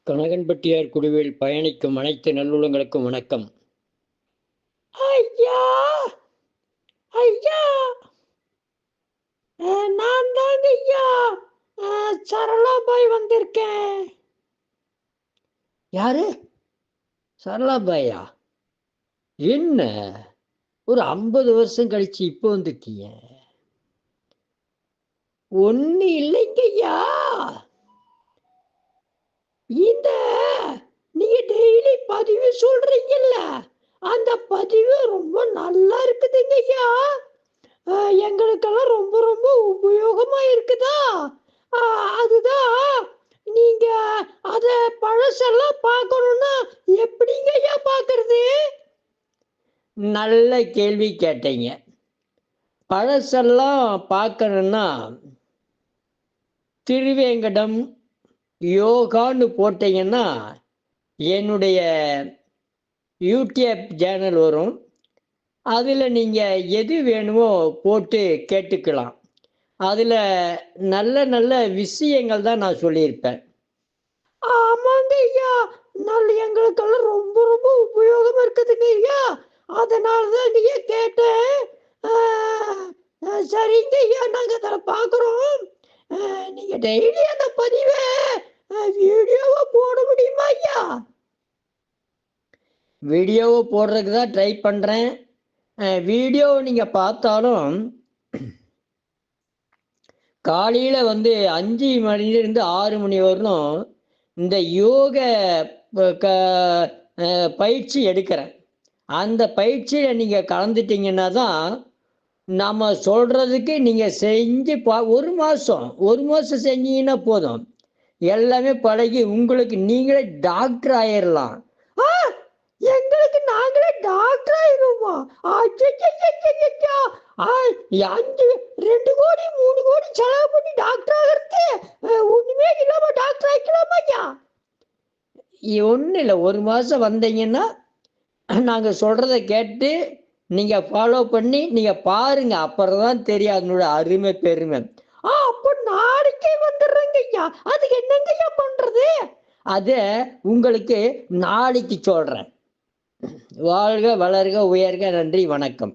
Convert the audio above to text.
கனகன்பட்டியார் குழுவில் பயணிக்கும் அனைத்து நல்லுள்ளங்களுக்கும் வணக்கம். ஐயா ஐயா, நான் தாங்க ஐயா சரளாபாய் வந்திருக்கேன். யாரு? சரளாபாயா? என்ன ஒரு 50 வருஷம் கழிச்சு இப்போ வந்திருக்கீங்க? ஒண்ணு இல்லைங்க ஐயா, இந்த நீங்க டெய்லி பதிவு சொல்றீங்கல்ல, அந்த பதிவு ரொம்ப நல்லா இருக்குதுங்க ஐயா. எங்களுக்கெல்லாம் ரொம்ப ரொம்ப உபயோகமா இருக்குதா. அதுதான் நீங்க அத பழசெல்லாம் பார்க்கணும்னா எப்படிங்க ஐயா பார்க்கறது? நல்ல கேள்வி கேட்டீங்க. பழசெல்லாம் பார்க்கணும்னா திருவேங்கடம் யோகான்னு போட்டீங்கன்னா என்னுடைய யூடியூப் சேனல் வரும். அதில் நீங்கள் எது வேணுமோ போட்டு கேட்டுக்கலாம். அதில் நல்ல நல்ல விஷயங்கள் தான் நான் சொல்லியிருப்பேன். ஆமாங்க ஐயா, எங்களுக்கெல்லாம் ரொம்ப ரொம்ப உபயோகமாக இருக்குதுங்க ஐயா. அதனால தான் நீங்கள் கேட்டேன். சரிங்க ஐயா, நாங்கள் அதில் பார்க்குறோம். நீங்கள் டெய்லி அந்த பதிவை வீடியோவை போட முடியுமா ஐயா? வீடியோவை போடுறதுக்கு தான் ட்ரை பண்ணுறேன். வீடியோவை நீங்கள் பார்த்தாலும் காலையில் 5 மணிலேருந்து 6 மணி வரலும் இந்த யோக பயிற்சி எடுக்கிறேன். அந்த பயிற்சியில் நீங்கள் கலந்துட்டீங்கன்னா தான் நம்ம சொல்கிறதுக்கு நீங்கள் செஞ்சு ஒரு மாதம் செஞ்சீங்கன்னா போதும், எல்லாமே பழகி உங்களுக்கு நீங்களே டாக்டர் ஆயிடலாம். எங்களுக்கு நாங்களே டாக்டர் ஆயிடுவோமா? 2 கோடி 3 கோடி செலவு பண்ணி டாக்டர் ஆகிறது ஒண்ணுமே இல்லாம டாக்டர் ஆகிக்கலாமா ஐயா? ஒன்றும் இல்லை, ஒரு மாதம் வந்தீங்கன்னா நாங்கள் சொல்கிறத கேட்டு நீங்கள் ஃபாலோ பண்ணி நீங்கள் பாருங்க, அப்புறம் தான் தெரியும் அதனோட அருமை பெருமை. அப்போ நாளைக்கே வந்துடுறேங்க ஐயா. அதுக்கு என்னங்க ஐயா பண்ணுறது? அதை உங்களுக்கு நாளைக்கு சொல்கிறேன். வாழ்க வளர்க உயர்க. நன்றி, வணக்கம்.